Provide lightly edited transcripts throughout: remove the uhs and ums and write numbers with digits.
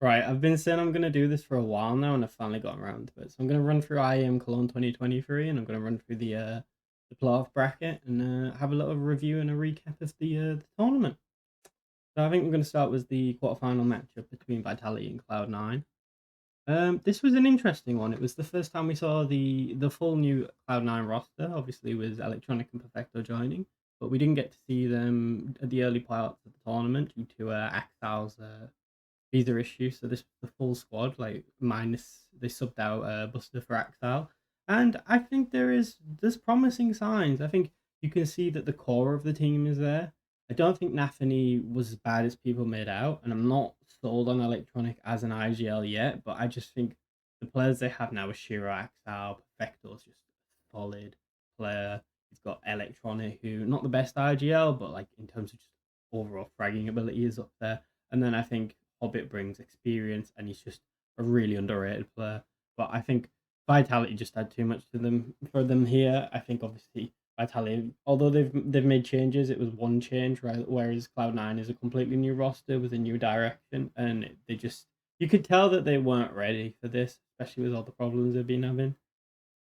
Right, I've been saying I'm gonna do this for a while now, and I've finally gotten around to it. So I'm gonna run through IEM Cologne 2023, and I'm gonna run through the playoff bracket and have a little review and a recap of the tournament. So I think we're gonna start with the quarterfinal matchup between Vitality and Cloud9. This was an interesting one. It was the first time we saw the full new Cloud9 roster, obviously with Electronic and Perfecto joining, but we didn't get to see them at the early parts of the tournament due to Axal's visa issue. So this was the full squad, like minus they subbed out Buster for Axel, and I think there's promising signs. I think you can see that the core of the team is there. I don't think Nathany was as bad as people made out, and I'm not sold on Electronic as an IGL yet, but I just think the players they have now are Shiro, Axel, Perfecto's just a solid player. He's got Electronic, who not the best IGL, but like in terms of just overall fragging ability is up there. And then I think Hobbit brings experience, and he's just a really underrated player. But I think Vitality just had too much to them for them here. I think obviously Vitality, although they've made changes, it was one change, right? Whereas Cloud9 is a completely new roster with a new direction, and they just you could tell that they weren't ready for this, especially with all the problems they've been having.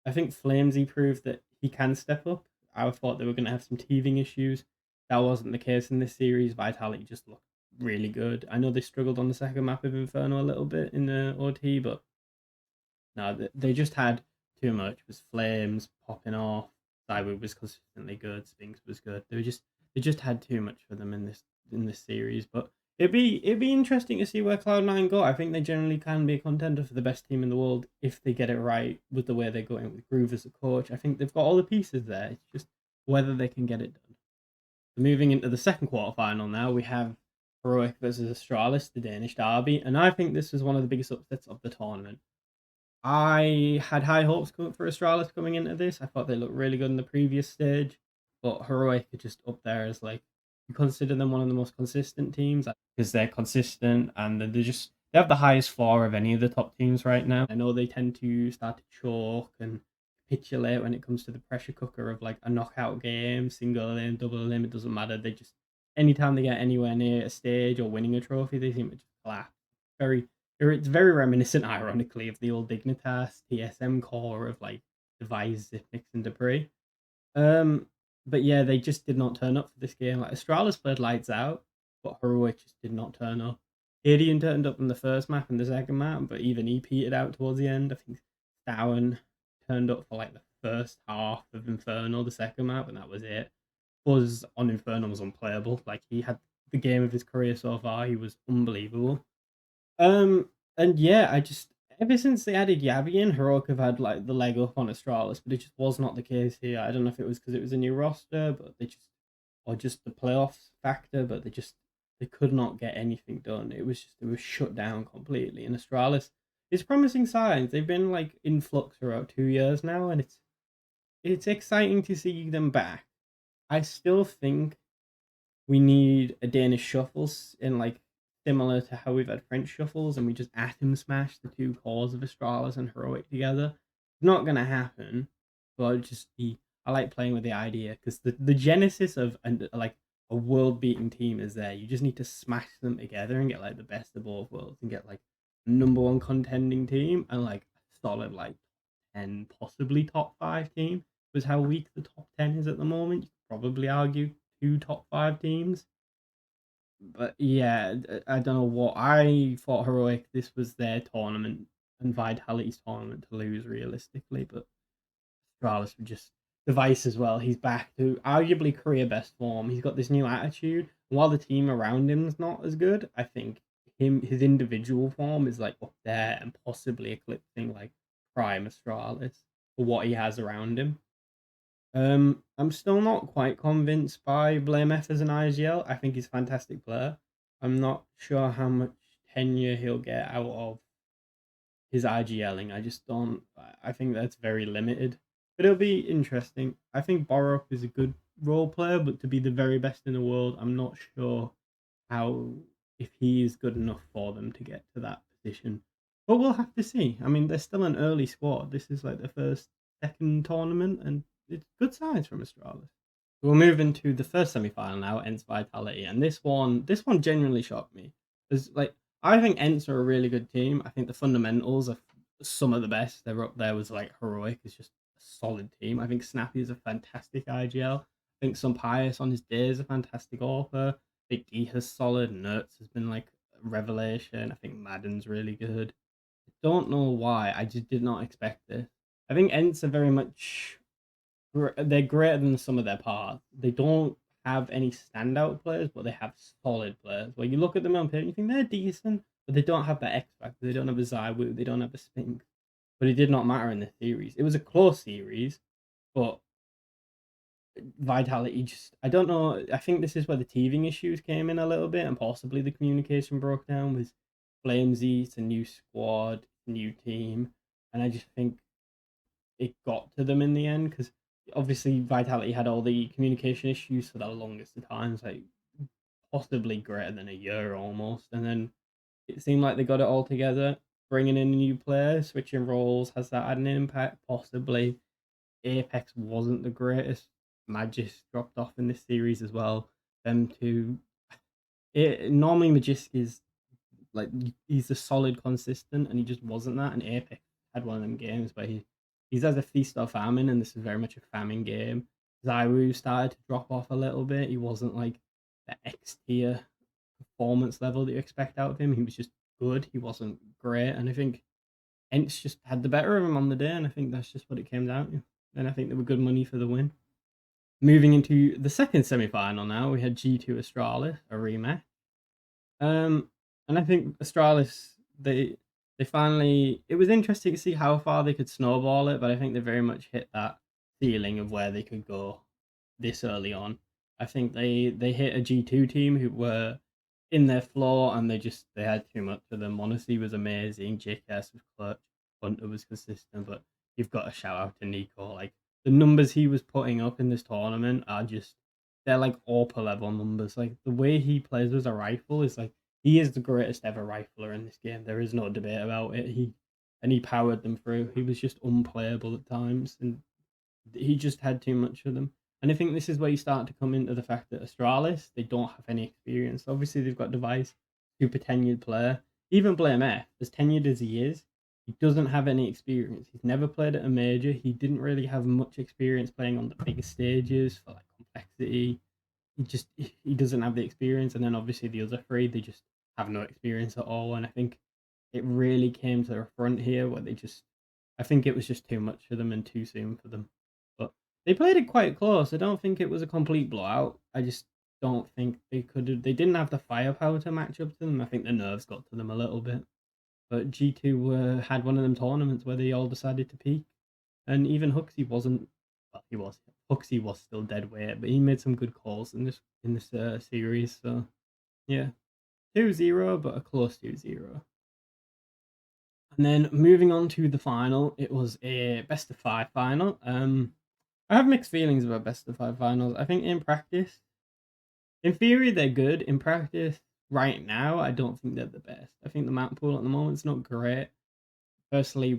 I think Flamesy proved that he can step up. I thought they were going to have some teething issues. That wasn't the case in this series. Vitality just looked really good. I know they struggled on the second map of Inferno a little bit in the OT, but no, they just had too much. It was Flames popping off. Cyber was consistently good. Sphinx was good. They just had too much for them in this series. But it'd be interesting to see where Cloud9 go. I think they generally can be a contender for the best team in the world if they get it right with the way they're going with Groove as a coach. I think they've got all the pieces there. It's just whether they can get it done. So moving into the second quarterfinal now, we have Heroic versus Astralis, the Danish derby, and I think this was one of the biggest upsets of the tournament. I had high hopes for Astralis coming into this. I thought they looked really good in the previous stage, but Heroic are just up there as like you consider them one of the most consistent teams because they're consistent and they have the highest floor of any of the top teams right now. I know they tend to start to choke and capitulate when it comes to the pressure cooker of like a knockout game, single elim, double elim. It doesn't matter. They just anytime they get anywhere near a stage or winning a trophy, they seem to just collapse. Very it's very reminiscent, ironically, of the old Dignitas TSM core of like Device, Zipmix, and Debris. Um, but yeah, they just did not turn up for this game. Like Astralis played lights out, but Heroic just did not turn up. Adian turned up in the first map and the second map, but even he petered out towards the end. I think Stowen turned up for like the first half of Inferno, the second map, and that was it. Buzz on Inferno was unplayable. Like he had the game of his career so far. He was unbelievable. And yeah, I just ever since they added Yavi in, Heroic have had like the leg up on Astralis, but it just was not the case here. I don't know if it was because it was a new roster, but they just or just the playoffs factor, but they could not get anything done. It was shut down completely. And Astralis is promising signs. They've been like in flux for about 2 years now, and it's exciting to see them back. I still think we need a Danish shuffles in like similar to how we've had French shuffles and we just atom smash the two cores of Astralis and Heroic together. It's not gonna happen, but I like playing with the idea because the genesis of like a world beating team is there. You just need to smash them together and get like the best of both worlds and get like number one contending team and like a solid like 10, possibly top five team. Was how weak the top 10 is at the moment. You could probably argue two top five teams. But yeah, I don't know what I thought. Heroic, this was their tournament and Vitality's tournament to lose realistically, but Astralis were just Device as well. He's back to arguably career best form. He's got this new attitude. While the team around him's not as good, I think his individual form is like up there and possibly eclipsing like prime Astralis for what he has around him. I'm still not quite convinced by Blame F as an IGL. I think he's a fantastic player. I'm not sure how much tenure he'll get out of his IGLing. I just don't. I think that's very limited. But it'll be interesting. I think Borup is a good role player, but to be the very best in the world, I'm not sure how if he is good enough for them to get to that position. But we'll have to see. I mean, they're still an early squad. This is like the second tournament, and it's good signs from Astralis. We'll move into the first semi-final now, Ence Vitality, and this one genuinely shocked me. Because like I think Ents are a really good team. I think the fundamentals are some of the best. They're up there with like Heroic is just a solid team. I think Snappy is a fantastic IGL. I think Pius on his day is a fantastic author. I think D has solid. Nerds has been like a revelation. I think Madden's really good. I don't know why. I just did not expect this. I think Ents are very much they're greater than the sum of their parts. They don't have any standout players, but they have solid players. Where you look at them on paper, you think they're decent, but they don't have that X factor. They don't have a Zywu. They don't have a Sphinx. But it did not matter in the series. It was a close series, but Vitality just, I don't know. I think this is where the teething issues came in a little bit, and possibly the communication broke down with Flamesy. It's a new squad, new team, and I just think it got to them in the end because obviously Vitality had all the communication issues for the longest of times, like possibly greater than a year almost, and then it seemed like they got it all together. Bringing in a new player, switching roles, has that had an impact? Possibly. Apex wasn't the greatest. Magis dropped off in this series as well. Them two. Normally Magisk is like he's a solid consistent, and he just wasn't that. And Apex had one of them games where he's either feast or famine, and this is very much a famine game. Zyru started to drop off a little bit. He wasn't like the X tier performance level that you expect out of him. He was just good. He wasn't great, and I think Ents just had the better of him on the day, and I think that's just what it came down to. And I think they were good money for the win. Moving into the second semi-final now, we had G2 Astralis, a rematch. And I think Astralis, they finally, it was interesting to see how far they could snowball it, but I think they very much hit that ceiling of where they could go this early on. I think they hit a G2 team who were in their floor, and they had too much of them. Honesty was amazing. JKS was clutch. Hunter was consistent, but you've got to shout out to Nico. Like the numbers he was putting up in this tournament are just they're like AWPA level numbers. Like the way he plays with a rifle is like he is the greatest ever rifler in this game. There is no debate about it. He powered them through. He was just unplayable at times, and he just had too much of them. And I think this is where you start to come into the fact that Astralis, they don't have any experience. Obviously, they've got Device, super tenured player. Even Blame F, as tenured as he is, he doesn't have any experience. He's never played at a major. He didn't really have much experience playing on the biggest stages for like complexity. He doesn't have the experience. And then obviously the other three, they just have no experience at all. And I think it really came to the front here where I think it was just too much for them and too soon for them. But they played it quite close. I don't think it was a complete blowout. I just don't think they could have. They didn't have the firepower to match up to them. I think the nerves got to them a little bit. But G2 had one of them tournaments where they all decided to peak. And even Huxley wasn't. Well, he was. Huxley was still dead weight, but he made some good calls in this series. So yeah, 2-0, but a close 2-0. And then moving on to the final, it was a best of 5 final. I have mixed feelings about best of 5 finals. I think in practice, in theory, they're good. In practice, right now, I don't think they're the best. I think the map pool at the moment is not great. Personally,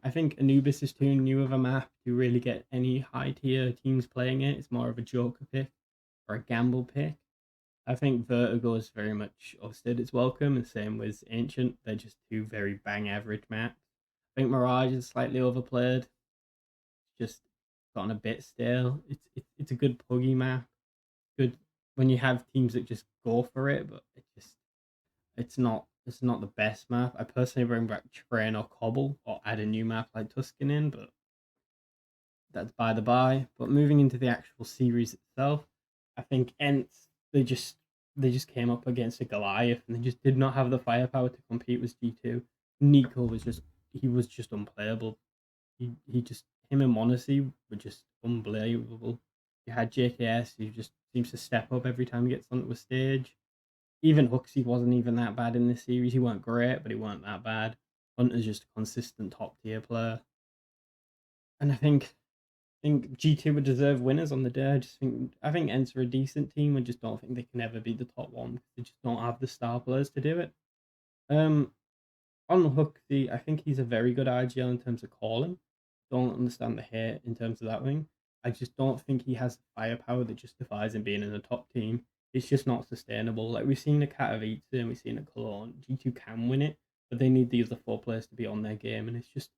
I think Anubis is too new of a map to really get any high tier teams playing it. It's more of a joker pick or a gamble pick. I think Vertigo is very much overstayed its welcome, and same with Ancient. They're just two very bang average maps. I think Mirage is slightly overplayed. Just gotten a bit stale. It's a good puggy map. Good when you have teams that just go for it, but it's not the best map. I personally bring back Train or Cobble or add a new map like Tuscan in, but that's by the by. But moving into the actual series itself, I think Ents they just came up against a Goliath, and they just did not have the firepower to compete with G2. Nico was just unplayable. He just him and Monacy were just unbelievable. You had JKS who just seems to step up every time he gets onto a stage. Even Huxley wasn't even that bad in this series. He weren't great, but he weren't that bad. Hunter's just a consistent top tier player. And I think G2 would deserve winners on the day. I think Ents are a decent team. I just don't think they can ever be the top one because they just don't have the star players to do it. On Huxley, I think he's a very good IGL in terms of calling. Don't understand the hate in terms of that wing. I just don't think he has the firepower that justifies him being in the top team. it's just not sustainable. Like we've seen a Katowice and we've seen a Cologne. G2 can win it, but they need the other four players to be on their game, and it's just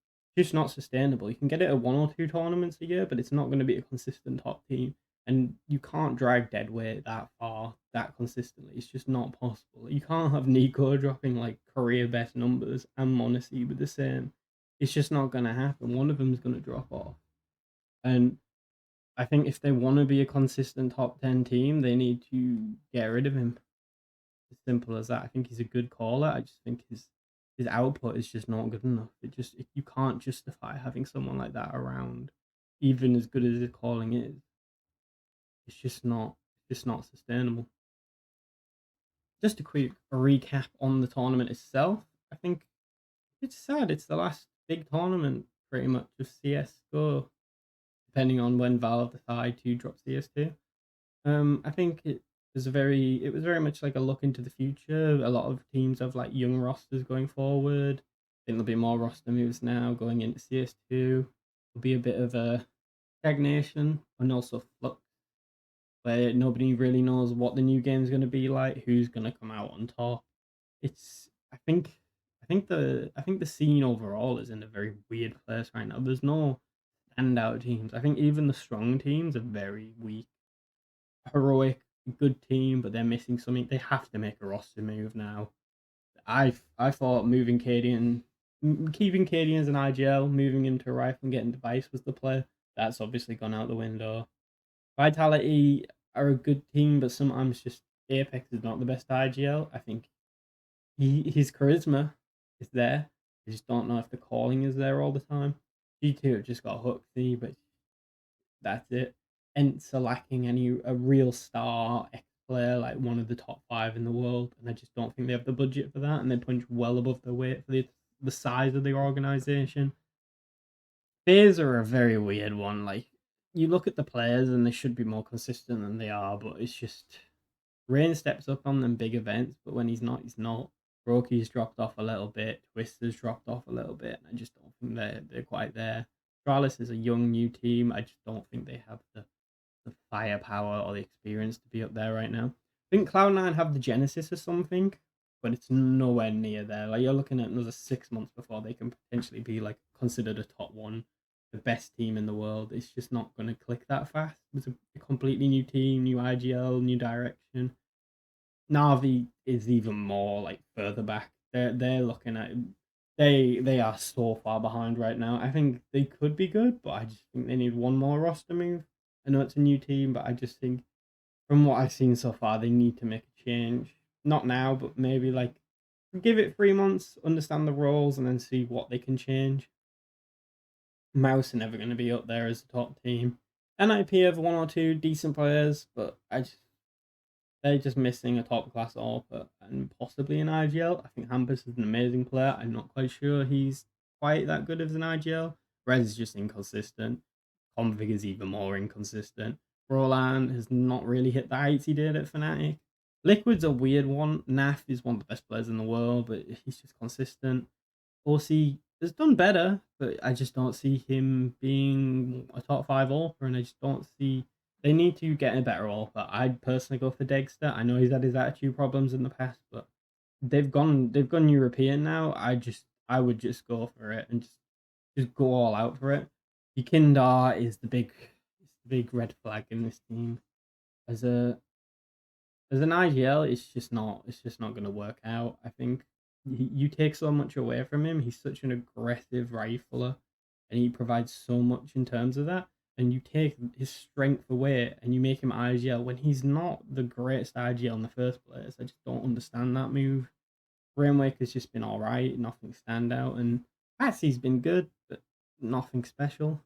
not sustainable. You can get it at one or two tournaments a year, but it's not going to be a consistent top team. And you can't drag deadweight that far, that consistently. It's just not possible. You can't have Nico dropping like career best numbers and Monacy with the same. It's just not going to happen. One of them's going to drop off. And I think if they want to be a consistent top 10 team, they need to get rid of him. As simple as that. I think he's a good caller. I just think his output is just not good enough. You can't justify having someone like that around, even as good as his calling is. It's just not sustainable. Just a quick recap on the tournament itself. I think it's sad. It's the last big tournament pretty much of CSGO, depending on when Valve decide to drop CS2. I think it was very much like a look into the future. A lot of teams have like young rosters going forward. I think there'll be more roster moves now going into CS2. There'll be a bit of a stagnation and also flux where nobody really knows what the new game's going to be like, who's going to come out on top. It's I think the scene overall is in a very weird place right now. There's no standout teams. I think even the strong teams are very weak. Heroic, good team, but they're missing something. They have to make a roster move now. I thought moving Cadian, keeping Cadian as an IGL, moving him to Rifle and getting Device was the play. That's obviously gone out the window. Vitality are a good team, but sometimes just Apex is not the best IGL. I think his charisma is there. I just don't know if the calling is there all the time. G2 have just got Huxley, but that's it. Ence are lacking a real star X player, like one of the top 5 in the world, and I just don't think they have the budget for that, and they punch well above their weight for the size of the organization. FaZe are a very weird one. Like you look at the players, and they should be more consistent than they are, but it's just Rain steps up on them big events, but when he's not, he's not. Roki's dropped off a little bit. Twister's dropped off a little bit, and I just don't think they're quite there. Astralis is a young new team. I just don't think they have the firepower or the experience to be up there right now. I think Cloud9 have the genesis or something, but it's nowhere near there. Like you're looking at another 6 months before they can potentially be like considered a top one, the best team in the world. It's just not going to click that fast. It's a completely new team, new IGL, new direction. Navi is even more like further back. They're looking at they are so far behind right now. I think they could be good, but I just think they need one more roster move. I know it's a new team, but I just think from what I've seen so far, they need to make a change. Not now, but maybe like give it 3 months, understand the roles, and then see what they can change. Mouse are never going to be up there as a top team. NIP have one or two decent players, but they're just missing a top class AWP and possibly an IGL. I think Hampus is an amazing player. I'm not quite sure he's quite that good as an IGL. Rez is just inconsistent. Config is even more inconsistent. Roland has not really hit the heights he did at Fnatic. Liquid's a weird one. Naf is one of the best players in the world, but he's just consistent. Horsey has done better, but I just don't see him being a top 5 AWPer, and I just don't see. They need to get a better AWPer. I'd personally go for Dexter. I know he's had his attitude problems in the past, but they've gone European now. I would just go for it and just go all out for it. Yukindar is the big red flag in this team. As an IGL, it's just not going to work out. I think you take so much away from him. He's such an aggressive rifler, and he provides so much in terms of that. And you take his strength away, and you make him IGL when he's not the greatest IGL in the first place. I just don't understand that move. Rainwaker's just been all right, nothing standout, and Patsy's been good, but nothing special.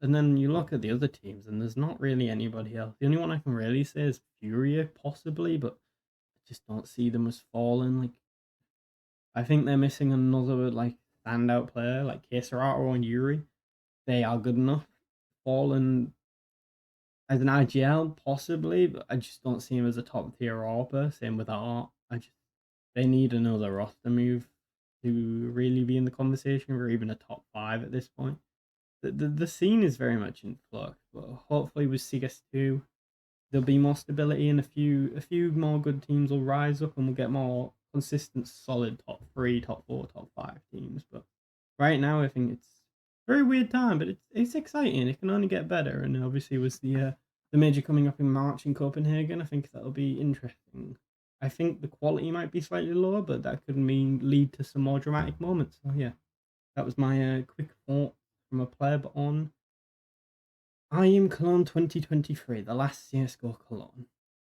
And then you look at the other teams, and there's not really anybody else. The only one I can really say is Furia, possibly, but I just don't see them as falling. Like, I think they're missing another like standout player, like Keserato and Yuri. They are good enough. Fallen as an IGL, possibly, but I just don't see him as a top tier AWPer. Same with Art. They need another roster move to really be in the conversation, or even a top 5 at this point. The scene is very much in flux, but hopefully with CS2, there'll be more stability, and a few more good teams will rise up, and we'll get more consistent, solid top 3, top 4, top 5 teams. But right now, I think it's a very weird time, but it's exciting. It can only get better, and obviously, with the major coming up in March in Copenhagen, I think that'll be interesting. I think the quality might be slightly lower, but that could mean lead to some more dramatic moments. So yeah, that was my quick thought from a pleb on IEM Cologne 2023, the last CSGO Cologne.